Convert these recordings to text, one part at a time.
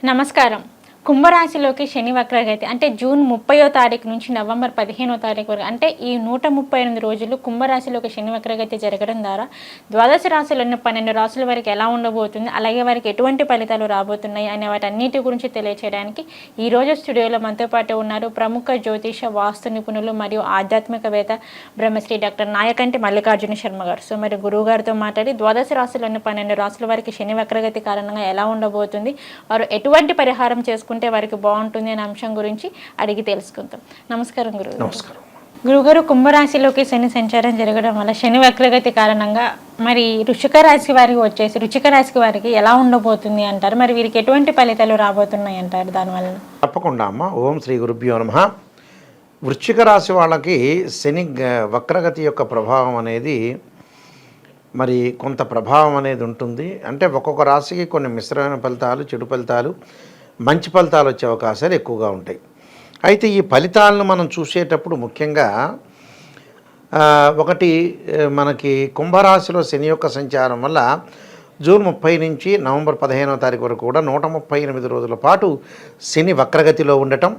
నమస్కారం. కుంభరాశిలోకి శని వక్రగతి అంటే జూన్ 30వ తారీఖు నుంచి నవంబర్ 15వ తారీఖు వరకు అంటే ఈ 138 రోజులు కుంభరాశిలోకి శని వక్రగతి జరగడం ద్వారా ద్వాదశ రాశులను 12 రాశుల వరకు ఎలా ఉండబోతుంది, అలాగే వారికి ఎటువంటి ఫలితాలు రాబోతున్నాయి అనే వాటన్నిటి గురించి తెలియచేయడానికి ఈ రోజు స్టూడియోలో మనతో పాటు ఉన్నారు ప్రముఖ జ్యోతిష వాస్తు నిపుణులు మరియు ఆధ్యాత్మికవేత్త బ్రహ్మశ్రీ డాక్టర్ నాయకంటి మల్లికార్జున శర్మ గారు. సో మరి గురువు గారితో మాట్లాడి ద్వాదశ రాశులను 12 రాశుల వారికి శని వక్రగతి కారణంగా ఎలా ఉండబోతుంది, వారు ఎటువంటి పరిహారం చేసుకుంటే వారికి బాగుంటుంది అనే అంశం గురించి అడిగి తెలుసుకుందాం. నమస్కారం గురువు. నమస్కారం. గురుగారు, కుంభరాశిలోకి శని సంచారం జరగడం వల్ల శని వక్రగతి కారణంగా మరి వృశ్చిక రాశికి వారికి ఎలా ఉండబోతుంది అంటారు? మరి వీరికి ఎటువంటి ఫలితాలు రాబోతున్నాయి అంటారు దానివల్ల? తప్పకుండా అమ్మ. ఓం శ్రీ గురుభ్యో నమః. వృశ్చిక రాశి వాళ్ళకి శని వక్రగతి యొక్క ప్రభావం అనేది మరి కొంత ప్రభావం అనేది ఉంటుంది. అంటే ఒక్కొక్క రాశికి కొన్ని మిశ్రమైన ఫలితాలు, చెడు ఫలితాలు, మంచి ఫలితాలు వచ్చే అవకాశాలు ఎక్కువగా ఉంటాయి. అయితే ఈ ఫలితాలను మనం చూసేటప్పుడు ముఖ్యంగా ఒకటి మనకి కుంభరాశిలో శని యొక్క సంచారం వల్ల జూన్ 30 నుంచి నవంబర్ 15వ తారీఖు వరకు కూడా 138 రోజుల పాటు శని వక్రగతిలో ఉండటం.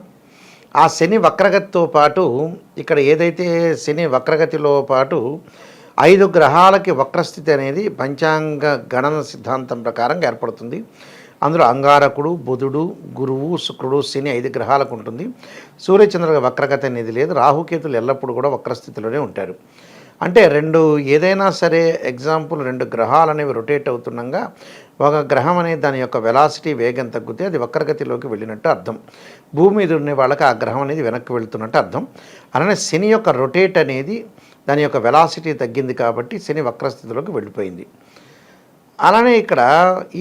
ఆ శని వక్రగతితో పాటు ఇక్కడ ఏదైతే శని వక్రగతిలో పాటు 5 గ్రహాలకి వక్రస్థితి అనేది పంచాంగ గణన సిద్ధాంతం ప్రకారంగా ఏర్పడుతుంది. అందులో అంగారకుడు, బుధుడు, గురువు, శుక్రుడు, శని 5 గ్రహాలకు ఉంటుంది. సూర్యచంద్రుల వక్రగతి అనేది లేదు. రాహుకేతులు ఎల్లప్పుడూ కూడా వక్రస్థితిలోనే ఉంటారు. అంటే ఏదైనా సరే ఎగ్జాంపుల్ 2 గ్రహాలు అనేవి రొటేట్ అవుతుండగా ఒక గ్రహం అనేది దాని యొక్క వెలాసిటీ వేగం తగ్గితే అది వక్రగతిలోకి వెళ్ళినట్టు అర్థం. భూమి మీద ఉండే వాళ్ళకి ఆ గ్రహం అనేది వెనక్కి వెళుతున్నట్టు అర్థం. అలానే శని యొక్క రొటేట్ అనేది దాని యొక్క వెలాసిటీ తగ్గింది కాబట్టి శని వక్రస్థితిలోకి వెళ్ళిపోయింది. అలానే ఇక్కడ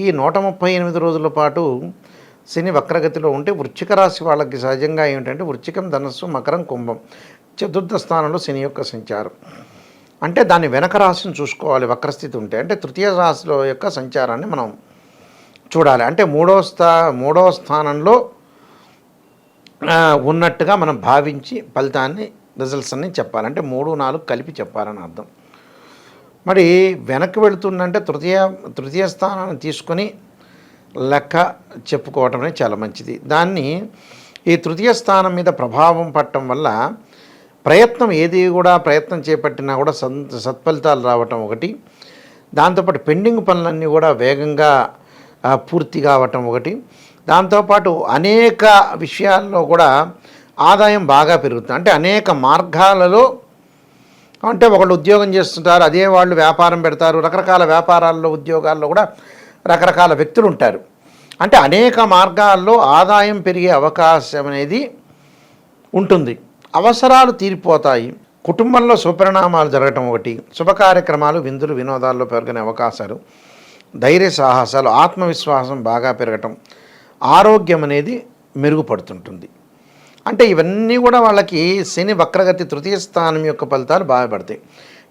ఈ 138 రోజుల పాటు శని వక్రగతిలో ఉంటే వృశ్చిక రాశి వాళ్ళకి సహజంగా ఏమిటంటే వృశ్చికం, ధనస్సు, మకరం, కుంభం చతుర్థ స్థానంలో శని యొక్క సంచారం. అంటే దాని వెనక రాశిని చూసుకోవాలి. వక్రస్థితి ఉంటే అంటే తృతీయ రాశిలో యొక్క సంచారాన్ని మనం చూడాలి. అంటే మూడవ స్థానంలో ఉన్నట్టుగా మనం భావించి ఫలితాన్ని, రిజల్ట్స్ అన్ని చెప్పాలి. అంటే 3, 4 కలిపి చెప్పాలని అర్థం. మరి వెనక్కి వెళుతుందంటే తృతీయ స్థానాన్ని తీసుకొని లెక్క చెప్పుకోవటం అనేది చాలా మంచిది. దాన్ని ఈ తృతీయ స్థానం మీద ప్రభావం పడటం వల్ల ప్రయత్నం చేపట్టినా కూడా సత్ఫలితాలు రావటం ఒకటి, దాంతోపాటు పెండింగ్ పనులన్నీ కూడా వేగంగా పూర్తి కావటం ఒకటి, దాంతోపాటు అనేక విషయాల్లో కూడా ఆదాయం బాగా పెరుగుతుంది. అంటే అనేక మార్గాలలో, అంటే ఒకళ్ళు ఉద్యోగం చేస్తుంటారు, అదే వాళ్ళు వ్యాపారం పెడతారు, రకరకాల వ్యాపారాల్లో, ఉద్యోగాల్లో కూడా రకరకాల వ్యక్తులు ఉంటారు. అంటే అనేక మార్గాల్లో ఆదాయం పెరిగే అవకాశం అనేది ఉంటుంది. అవసరాలు తీరిపోతాయి. కుటుంబంలో శుభపరిణామాలు జరగటం ఒకటి, శుభ కార్యక్రమాలు, విందులు, వినోదాల్లో పెరిగిన అవకాశాలు, ధైర్య సాహసాలు, ఆత్మవిశ్వాసం బాగా పెరగటం, ఆరోగ్యం అనేది మెరుగుపడుతుంటుంది. అంటే ఇవన్నీ కూడా వాళ్ళకి శని వక్రగతి తృతీయ స్థానం యొక్క ఫలితాలు బాగా పడతాయి.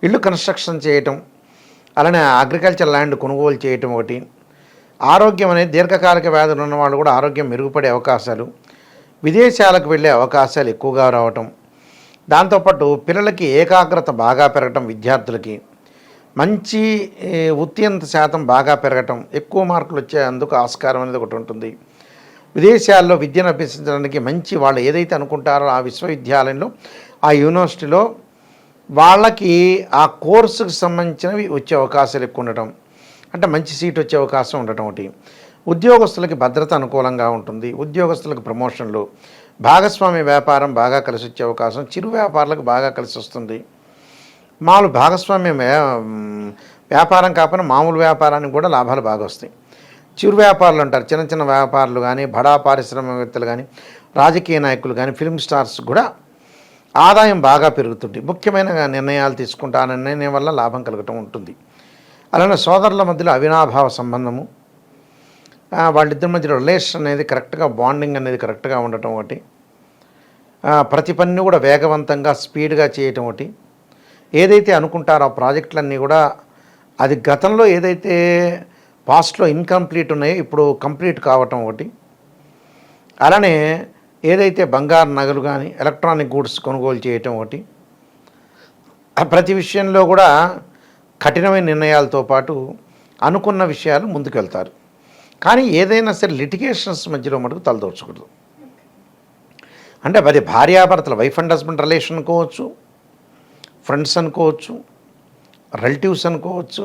ఇల్లు కన్స్ట్రక్షన్ చేయటం, అలానే అగ్రికల్చర్ ల్యాండ్ కొనుగోలు చేయటం ఒకటి, ఆరోగ్యం అనేది దీర్ఘకాలిక వ్యాధులు ఉన్న వాళ్ళు కూడా ఆరోగ్యం మెరుగుపడే అవకాశాలు, విదేశాలకు వెళ్ళే అవకాశాలు ఎక్కువగా రావటం, దాంతోపాటు పిల్లలకి ఏకాగ్రత బాగా పెరగటం, విద్యార్థులకి మంచి ఉత్తీర్ణత శాతం బాగా పెరగటం, ఎక్కువ మార్కులు వచ్చేందుకు ఆస్కారం అనేది ఒకటి ఉంటుంది. విదేశాల్లో విద్యను అభ్యసించడానికి మంచి వాళ్ళు ఏదైతే అనుకుంటారో ఆ విశ్వవిద్యాలయంలో, ఆ యూనివర్సిటీలో వాళ్ళకి ఆ కోర్సుకు సంబంధించినవి వచ్చే అవకాశాలు ఎక్కువ ఉండటం, అంటే మంచి సీట్ వచ్చే అవకాశం ఉండటం ఒకటి. ఉద్యోగస్తులకి భద్రత అనుకూలంగా ఉంటుంది. ఉద్యోగస్తులకు ప్రమోషన్లు, భాగస్వామ్య వ్యాపారం బాగా కలిసి వచ్చే అవకాశం, చిరు వ్యాపారులకు బాగా కలిసి వస్తుంది. మామూలు భాగస్వామ్య వ్యాపారం కాకపోయినా మామూలు వ్యాపారానికి కూడా లాభాలు బాగా వస్తాయి. చిరు వ్యాపారులు అంటారు, చిన్న చిన్న వ్యాపారులు కానీ, బడా పారిశ్రామికవేత్తలు కానీ, రాజకీయ నాయకులు కానీ, ఫిల్మ్ స్టార్స్ కూడా ఆదాయం బాగా పెరుగుతుంది. ముఖ్యమైన నిర్ణయాలు తీసుకుంటే ఆ నిర్ణయం వల్ల లాభం కలగటం ఉంటుంది. అలానే సోదరుల మధ్యలో అవినాభావ సంబంధము, వాళ్ళిద్దరి మధ్యలో రిలేషన్ అనేది కరెక్ట్గా, బాండింగ్ అనేది కరెక్ట్గా ఉండటం ఒకటి, ప్రతి పనిని కూడా వేగవంతంగా స్పీడ్గా చేయటం ఒకటి, ఏదైతే అనుకుంటారో ఆ ప్రాజెక్టులన్నీ కూడా అది గతంలో ఏదైతే పాస్ట్లో ఇన్కంప్లీట్ ఉన్నాయో ఇప్పుడు కంప్లీట్ కావటం ఒకటి, అలానే ఏదైతే బంగారు నగలు కానీ ఎలక్ట్రానిక్ గూడ్స్ కొనుగోలు చేయటం ఒకటి, ప్రతి విషయంలో కూడా కఠినమైన నిర్ణయాలతో పాటు అనుకున్న విషయాలు ముందుకెళ్తారు. కానీ ఏదైనా సరే లిటిగేషన్స్ మధ్యలో మటుకు తలదోర్చకూడదు. అంటే అది భార్యాభర్తల వైఫ్ అండ్ హస్బెండ్ రిలేషన్ అనుకోవచ్చు, ఫ్రెండ్స్ అనుకోవచ్చు, రిలేటివ్స్ అనుకోవచ్చు,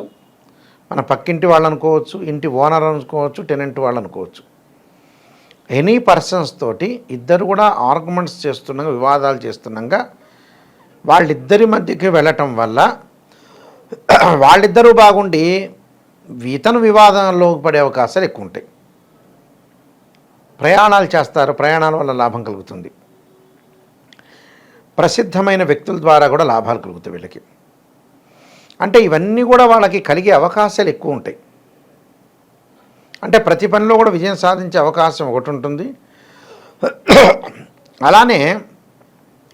మన పక్కింటి వాళ్ళు అనుకోవచ్చు, ఇంటి ఓనర్ అనుకోవచ్చు, టెనెంట్ వాళ్ళు అనుకోవచ్చు. ఎనీ పర్సన్స్ తోటి ఇద్దరు కూడా ఆర్గ్యుమెంట్స్ చేస్తుండగా, వివాదాలు చేస్తుండగా వాళ్ళిద్దరి మధ్యకి వెళ్ళటం వల్ల వాళ్ళిద్దరూ బాగుండి ఇతను వివాదంలో పడే అవకాశాలు ఎక్కువ ఉంటాయి. ప్రయాణాలు చేస్తారు, ప్రయాణాల వల్ల లాభం కలుగుతుంది. ప్రసిద్ధమైన వ్యక్తుల ద్వారా కూడా లాభాలు కలుగుతాయి వీళ్ళకి. అంటే ఇవన్నీ కూడా వాళ్ళకి కలిగే అవకాశాలు ఎక్కువ ఉంటాయి. అంటే ప్రతి పనిలో కూడా విజయం సాధించే అవకాశం ఒకటి ఉంటుంది.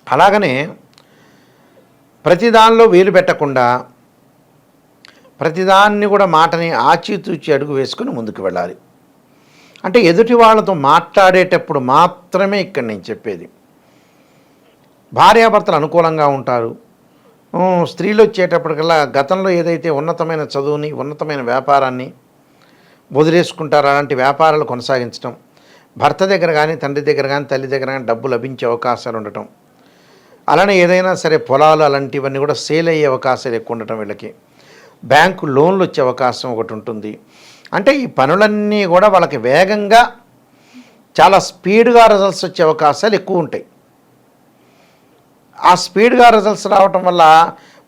అలాగనే ప్రతిదానిలో వేలు పెట్టకుండా ప్రతిదాన్ని కూడా మాటని ఆచితూచి అడుగు వేసుకొని ముందుకు వెళ్ళాలి. అంటే ఎదుటి వాళ్ళతో మాట్లాడేటప్పుడు మాత్రమే ఇక్కడ నేను చెప్పేది. భార్యాభర్తలు అనుకూలంగా ఉంటారు. స్త్రీలు వచ్చేటప్పటికల్లా గతంలో ఏదైతే ఉన్నతమైన చదువుని, ఉన్నతమైన వ్యాపారాన్ని వదిలేసుకుంటారో అలాంటి వ్యాపారాలు కొనసాగించడం, భర్త దగ్గర కానీ, తండ్రి దగ్గర కానీ, తల్లి దగ్గర కానీ డబ్బు లభించే అవకాశాలు ఉండటం, అలానే ఏదైనా సరే పొలాలు అలాంటివన్నీ కూడా సేల్ అయ్యే అవకాశాలు ఎక్కువ ఉండటం, వీళ్ళకి బ్యాంకు లోన్లు వచ్చే అవకాశం ఒకటి ఉంటుంది. అంటే ఈ పనులన్నీ కూడా వాళ్ళకి వేగంగా చాలా స్పీడ్గా రిజల్ట్స్ వచ్చే అవకాశాలు ఎక్కువ ఉంటాయి. ఆ స్పీడ్గా రిజల్ట్స్ రావటం వల్ల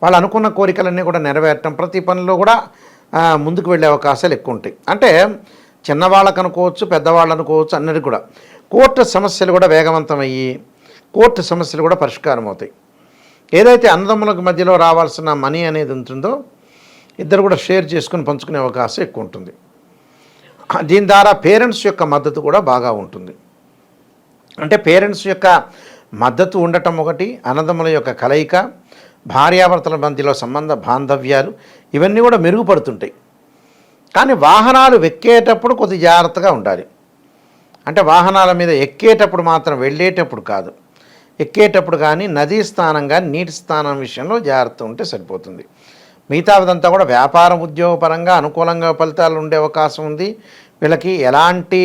వాళ్ళు అనుకున్న కోరికలన్నీ కూడా నెరవేరటం, ప్రతి పనిలో కూడా ముందుకు వెళ్ళే అవకాశాలు ఎక్కువ ఉంటాయి. అంటే చిన్నవాళ్ళకు అనుకోవచ్చు, పెద్దవాళ్ళు అనుకోవచ్చు, అన్నిటికీ కూడా కోర్టు సమస్యలు కూడా వేగవంతమయ్యి కోర్టు సమస్యలు కూడా పరిష్కారం అవుతాయి. ఏదైతే అన్నదమ్ములకు మధ్యలో రావాల్సిన మనీ అనేది ఉంటుందో ఇద్దరు కూడా షేర్ చేసుకుని పంచుకునే అవకాశం ఎక్కువ ఉంటుంది. దీని ద్వారా పేరెంట్స్ యొక్క మద్దతు కూడా బాగా ఉంటుంది. అంటే పేరెంట్స్ యొక్క మద్దతు ఉండటం ఒకటి, అన్నదమ్ముల యొక్క కలయిక, భార్యాభర్తల మధ్యలో సంబంధ బాంధవ్యాలు ఇవన్నీ కూడా మెరుగుపడుతుంటాయి. కానీ వాహనాలు ఎక్కేటప్పుడు కొద్ది జాగ్రత్తగా ఉండాలి. అంటే వాహనాల మీద ఎక్కేటప్పుడు మాత్రం, వెళ్ళేటప్పుడు కాదు, ఎక్కేటప్పుడు కానీ నదీ స్థానం కానీ నీటి స్థానం విషయంలో జాగ్రత్త ఉంటే సరిపోతుంది. మిగతాదంతా కూడా వ్యాపారం, ఉద్యోగపరంగా అనుకూలంగా ఫలితాలు ఉండే అవకాశం ఉంది. వీళ్ళకి ఎలాంటి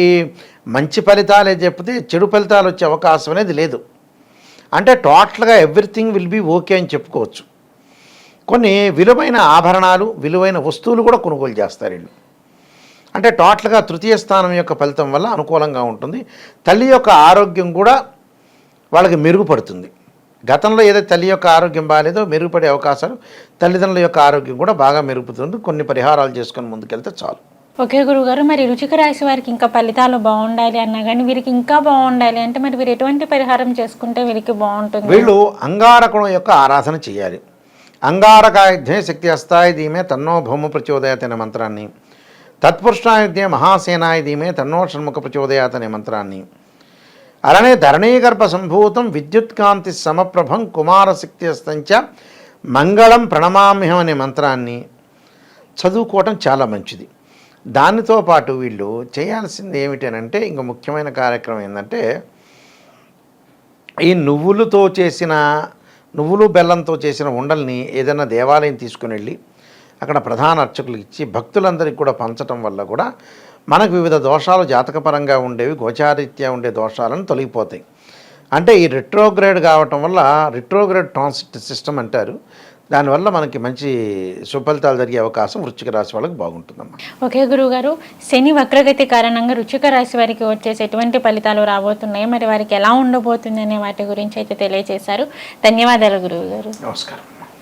మంచి ఫలితాలే చెప్తే చెడు ఫలితాలు వచ్చే అవకాశం అనేది లేదు. అంటే టోటల్గా ఎవ్రీథింగ్ విల్ బీ ఓకే అని చెప్పుకోవచ్చు. కొన్ని విలువైన ఆభరణాలు, విలువైన వస్తువులు కూడా కొనుగోలు చేస్తారు వీళ్ళు. అంటే టోటల్గా తృతీయ స్థానం యొక్క ఫలితం వల్ల అనుకూలంగా ఉంటుంది. తల్లి యొక్క ఆరోగ్యం కూడా వాళ్ళకి మెరుగుపడుతుంది. గతంలో ఏదైతే తల్లి యొక్క ఆరోగ్యం బాగాలేదో మెరుగుపడే అవకాశాలు, తల్లిదండ్రుల యొక్క ఆరోగ్యం కూడా బాగా మెరుగుపడుతుంది. కొన్ని పరిహారాలు చేసుకొని ముందుకెళ్తే చాలు. ఓకే గురుగారు, మరి వృశ్చిక రాశి వారికి ఇంకా ఫలితాలు బాగుండాలి అన్నా కానీ వీరికి ఇంకా బాగుండాలి అంటే మరి వీరు ఎటువంటి పరిహారం చేసుకుంటే వీరికి బాగుంటుంది? వీళ్ళు అంగారకుడు యొక్క ఆరాధన చేయాలి. అంగారకాయుధ్యే శక్తి అస్తాయి ధీమే తన్నో భౌమ ప్రచోదయాత్ అనే మంత్రాన్ని, తత్పురుషాయుధ్యే మహాసేనాయ ధీమే తన్నో షణ్ముఖ ప్రచోదయాత్ అనే మంత్రాన్ని, అలానే ధరణీగర్భ సంభూతం విద్యుత్కాంతి సమప్రభం కుమారశక్తి అస్తంచ మంగళం ప్రణమామ్యహం అనే మంత్రాన్ని చదువుకోవటం చాలా మంచిది. దానితో పాటు వీళ్ళు చేయాల్సింది ఏమిటనంటే, ఇంక ముఖ్యమైన కార్యక్రమం ఏంటంటే, ఈ నువ్వులు బెల్లంతో చేసిన ఉండల్ని ఏదైనా దేవాలయం తీసుకుని వెళ్ళి అక్కడ ప్రధాన అర్చకులు ఇచ్చి భక్తులందరికీ కూడా పంచటం వల్ల కూడా మనకు వివిధ దోషాలు జాతకపరంగా ఉండేవి, గోచారీత్యా ఉండే దోషాలను తొలగిపోతాయి. అంటే ఈ రిట్రోగ్రేడ్ కావటం వల్ల, రిట్రోగ్రేడ్ ట్రాన్సిట్ సిస్టమ్ అంటారు, దానివల్ల మనకి మంచి సుఫలితాలు జరిగే అవకాశం వృశ్చిక రాశి వాళ్ళకి బాగుంటుందమ్మా. ఓకే గురుగారు, శని వక్రగతి కారణంగా వృశ్చిక రాశి వారికి వచ్చేసి ఎటువంటి ఫలితాలు రాబోతున్నాయి, మరి వారికి ఎలా ఉండబోతుంది అనే వాటి గురించి అయితే తెలియజేశారు. ధన్యవాదాలు గురువు గారు. నమస్కారం.